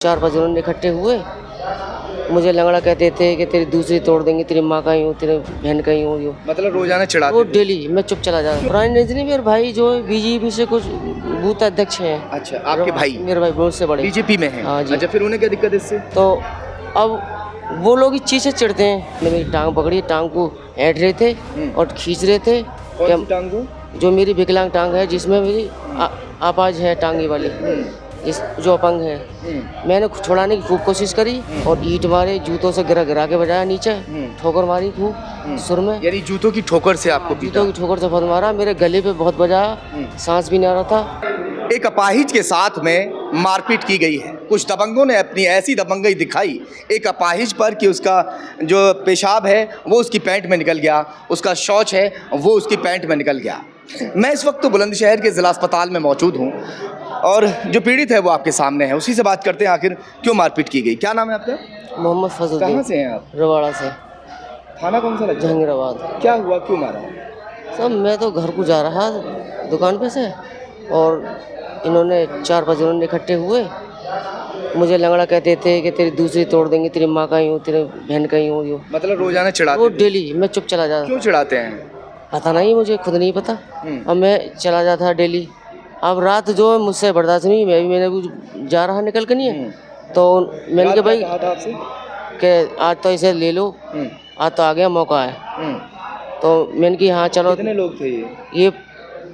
4-5 उन्होंने इकट्ठे हुए, मुझे लंगड़ा कहते थे कि तेरी दूसरी तोड़ देंगे, तेरी माँ का ही हूँ, तेरे बहन का ही हूँ। यो मतलब रोजाना चिढ़ाते वो थे? डेली मैं चुप चला जाता। पुरानी रजनी मेरे भाई जो बीजेपी से कुछ बूथ अध्यक्ष हैं। अच्छा, आपके भाई मेरे भाई बहुत से बड़े बीजेपी में हैं? हाँ जी। अच्छा, फिर उन्हें क्या दिक्कत इससे? तो अब वो लोग इस चीज़ से चिढ़ते हैं। मेरी टांग पकड़ी, टांग को ऐंठ रहे थे और खींच रहे थे। कौन सी टांग को? जो मेरी विकलांग टांग है, जिसमें मेरी आपाज है टांगी वाली, जिस जो अपंग है। मैंने छुड़ाने की खूब कोशिश करी और ईंट मारे, जूतों से गिरा गिरा के बजाया नीचे, ठोकर मारी खूब सुर में। यानी जूतों की ठोकर से आपको पीटा? जूतों की ठोकर से बहुत मारा, मेरे गले पे बहुत बजाया, सांस भी नहीं आ रहा था। एक अपाहिज के साथ में मारपीट की गई है। कुछ दबंगों ने अपनी ऐसी दबंगई दिखाई एक अपाहिज पर कि उसका जो पेशाब है वो उसकी पैंट में निकल गया, उसका शौच है वो उसकी पैंट में निकल गया। मैं इस वक्त तो बुलंदशहर के ज़िला अस्पताल में मौजूद हूँ और जो पीड़ित है वो आपके सामने है, उसी से बात करते हैं आखिर क्यों मारपीट की गई। क्या नाम है आपका? मोहम्मद फजलुद्दीन। कहाँ से हैं आप? रवाड़ा से। थाना कौन सा लगता है? जहांगीराबाद। क्या हुआ, क्यों मारा? सब मैं तो घर को जा रहा दुकान पे से और इन्होंने 4-5 उन्होंने इकट्ठे हुए, मुझे लंगड़ा कहते थे कि तेरी दूसरी तोड़ देंगे, तेरी माँ का ही हूँ, तेरे बहन का ही हूँ। यो मतलब रोजाना चिढ़ाते वो थे? डेली मैं चुप चला जाता। क्यों चिढ़ाते हैं? पता नहीं, मुझे खुद नहीं पता। अब मैं चला जाता डेली। अब रात जो है मुझसे बर्दाश्त नहीं, मैंने जा रहा निकल के नहीं है, तो मैंने कहा भाई आपसे कि आज तो इसे ले लो, आज तो आ गया मौका है। तो मैंने कि हाँ चलो। कितने लोग थे ये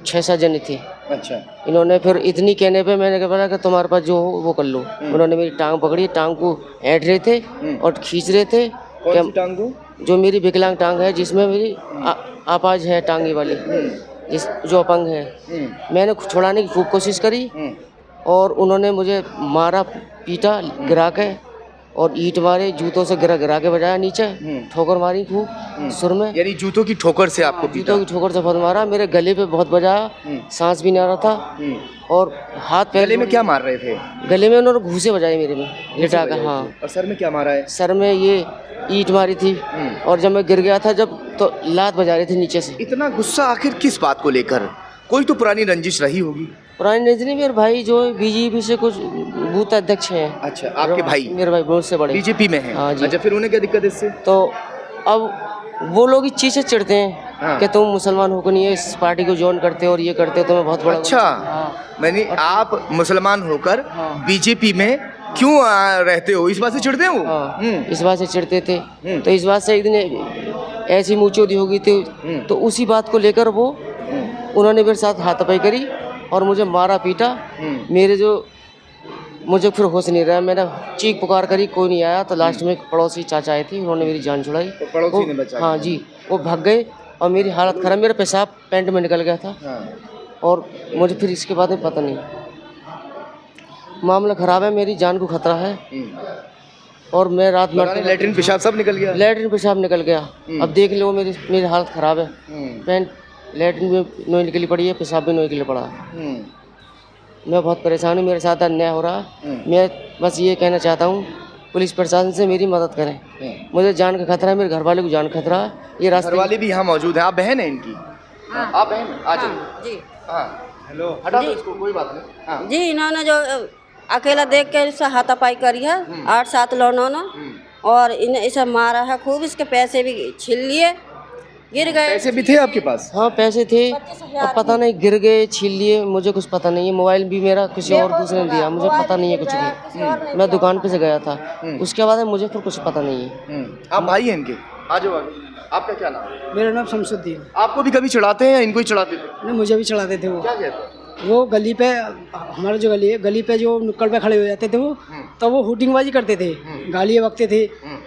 6-7 जने थे। अच्छा। इन्होंने फिर इतनी कहने पे मैंने कहा कि तुम्हारे पास जो हो वो कर लो। उन्होंने मेरी टांग पकड़ी, टांग को ऐंठ रहे थे और खींच रहे थे। कौन सी टांग को? जो मेरी विकलांग टांग है, जिसमें मेरी आपाज है टांगी वाली, जिस जो अपंग है। मैंने छुड़ाने की खूब कोशिश करी और उन्होंने मुझे मारा, पीटा, गिरा के और ईंट मारे, जूतों से गिरा गिरा के बजाया नीचे, ठोकर मारी खूब सुर में। यानी जूतों की ठोकर से आपको पीटा? जूतों की ठोकर से बहुत मारा, मेरे गले पे बहुत बजाया, सांस भी नहीं आ रहा था और हाथ पैर। गले में क्या मार रहे थे? गले में उन्होंने घूंसे बजाए मेरे में लिटा कर। हाँ। और सर में क्या मारा है? सर में ये ईंट मारी थी और जब मैं गिर गया था जब, तो लात बजा रही थी नीचे से। इतना गुस्सा आखिर किस बात को लेकर? कोई तो पुरानी रंजिश रही होगी। पुरानी रजनी मेरे भाई जो बीजेपी से कुछ बूथ अध्यक्ष हैं। अच्छा, आपके भाई? मेरे भाई बहुत से बड़े बीजेपी में हैं? हाँ जी। अच्छा, फिर उन्हें क्या दिक्कत इससे? तो अब वो लोग इस चीज़ से चिढ़ते हैं कि तुम मुसलमान होकर नहीं है, इस पार्टी को ज्वाइन करते हो और ये करते हो, तुम्हें बहुत बड़ा। अच्छा, मैंने आप मुसलमान होकर बीजेपी में क्यों रहते हो, इस बात से चिढ़ते हो? इस बात से चिढ़ते थे। तो इस बात से एक दिन ऐसी मुँह हो गई थी, तो उसी बात को लेकर वो उन्होंने मेरे साथ हाथापाई करी और मुझे मारा पीटा। मेरे जो मुझे फिर होश नहीं रहा, मैंने चीख पुकार करी, कोई नहीं आया। तो लास्ट में एक पड़ोसी चाचा आए थे, उन्होंने मेरी जान छुड़ाई। तो पड़ोसी ने बचाया? हाँ जी, वो भाग गए और मेरी हालत खराब, मेरा पेशाब पैंट में निकल गया था। और मुझे फिर इसके बाद में पता नहीं, मामला ख़राब है, मेरी जान को खतरा है। और मैं रात में लैट्रिन पेशाब सब निकल गया? लैट्रिन पेशाब निकल गया। अब देख लो, मेरी हालत ख़राब है। पैंट लैट्रिन में नोई निकली पड़ी है, पेशाब भी नोई निकल पड़ा है। मैं बहुत परेशान हूँ, मेरे साथ अन्याय हो रहा है। मैं बस ये कहना चाहता हूँ, पुलिस प्रशासन से मेरी मदद करें। मुझे जान का खतरा है, मेरे घर वाले को जान का खतरा है। ये रास्ते घर वाले भी यहाँ मौजूद हैं। आप बहन है इनकी? आप बहन? आ जाइए। जी हाँ, हेलो, हटा दो इसको, कोई बात नहीं। हाँ। जी, इन्होंने जो अकेला देख के इससे हाथापाई करी है, 8-7 लोगों ने, और इन्हें इसे मारा है खूब। इसके पैसे भी छीन लिए, गिर गए। पैसे भी थे आपके पास? हाँ, पैसे थे, अब पता नहीं गिर गए, छीन लिए, मुझे कुछ पता नहीं है। मोबाइल भी मेरा किसी और दूसरे ने दिया, मुझे पता नहीं है कुछ भी। मैं दुकान पे से गया था, उसके बाद मुझे फिर कुछ पता नहीं है। आप भाई हैं इनके? आ जाओ आगे। आपका क्या नाम है? मेरा नाम शमसुद्दीन। आपको भी कभी चढ़ाते हैं या इनको ही चढ़ाते थे? नहीं, मुझे भी चढ़ाते थे वो। क्या कहते हैं? वो गली पे, हमारा जो गली है, गली पे जो नुक्कड़ पे खड़े हो जाते थे वो, तो वो हुटिंगबाजी करते थे, गालियाँ बकते थे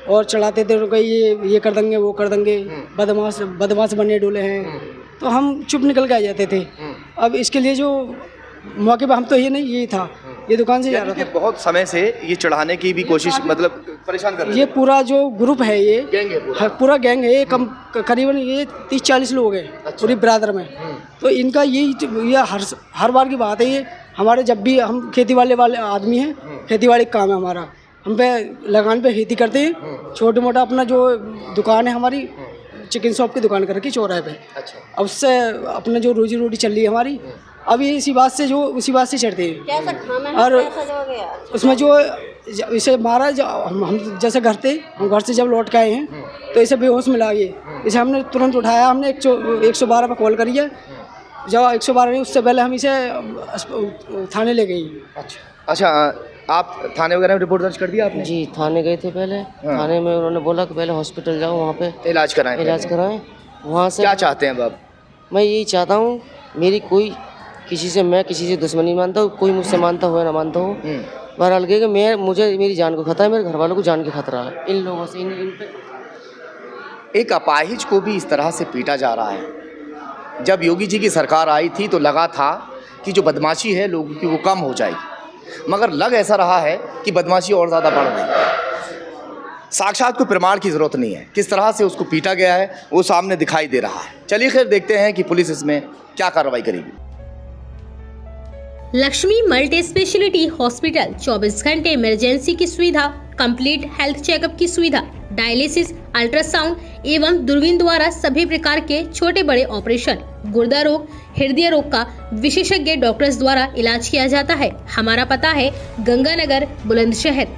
और चढ़ाते थे उनको, ये कर देंगे, वो कर देंगे, बदमाश बनने डोले हैं। तो हम चुप निकल के आ जाते थे। अब इसके लिए जो मौके पर हम तो ये नहीं, यही था, ये दुकान से जा रहा था। बहुत समय से ये चढ़ाने की भी कोशिश, मतलब परेशान कर रहे ये पूरा जो ग्रुप है, ये गैंग है पूरा? पूरा गैंग है। ये करीबन ये 30-40 लोग हैं पूरी बिरादर में। तो इनका ये हर बार की बात है। ये हमारे, जब भी हम खेती वाले आदमी हैं, खेती बाड़ी का काम है हमारा, हम पे लगान पे खेती करते हैं। छोटे मोटा अपना जो दुकान है हमारी, चिकन शॉप की दुकान कर रखी चौराहे पे। अच्छा। अब उससे अपना जो रोजी रोटी चल रही है हमारी, अब ये उसी बात से चढ़ते हैं। कैसा खाना है, और कैसा जो हो गया। उसमें जो इसे मारा, हम जैसे घर थे, हम घर से जब लौट के आए हैं तो इसे बेहोश मिला ये। इसे हमने तुरंत उठाया, हमने 112 पर कॉल करी है। जब 112 नहीं, उससे पहले हम इसे थाने ले गए। अच्छा, आप थाने वगैरह में रिपोर्ट दर्ज कर दिया आपने? जी, थाने गए थे पहले। थाने में उन्होंने बोला कि पहले हॉस्पिटल जाओ, वहाँ पे इलाज कराएं। वहाँ से क्या चाहते हैं अब? मैं यही चाहता हूँ, मेरी कोई मैं किसी से दुश्मनी मानता हूँ, कोई मुझसे मानता हो या ना मानता हो, बहरहाल कि मुझे मेरी जान को खतरा है, मेरे घर वालों को जान की खतरा है इन लोगों से। इन पे एक अपाहिज को भी इस तरह से पीटा जा रहा है। जब योगी जी की सरकार आई थी तो लगा था कि जो बदमाशी है लोगों की वो कम हो जाएगी, मगर लग ऐसा रहा है कि बदमाशी और ज़्यादा बढ़ रही है। साक्षात कोई प्रमाण की ज़रूरत नहीं है, किस तरह से उसको पीटा गया है वो सामने दिखाई दे रहा है। चलिए खैर देखते हैं कि पुलिस इसमें क्या कार्रवाई करेगी। लक्ष्मी मल्टी स्पेशलिटी हॉस्पिटल 24 घंटे इमरजेंसी की सुविधा, कंप्लीट हेल्थ चेकअप की सुविधा, डायलिसिस, अल्ट्रासाउंड एवं दूरबीन द्वारा सभी प्रकार के छोटे बड़े ऑपरेशन, गुर्दा रोग, हृदय रोग का विशेषज्ञ डॉक्टर्स द्वारा इलाज किया जाता है। हमारा पता है गंगानगर, बुलंदशहर।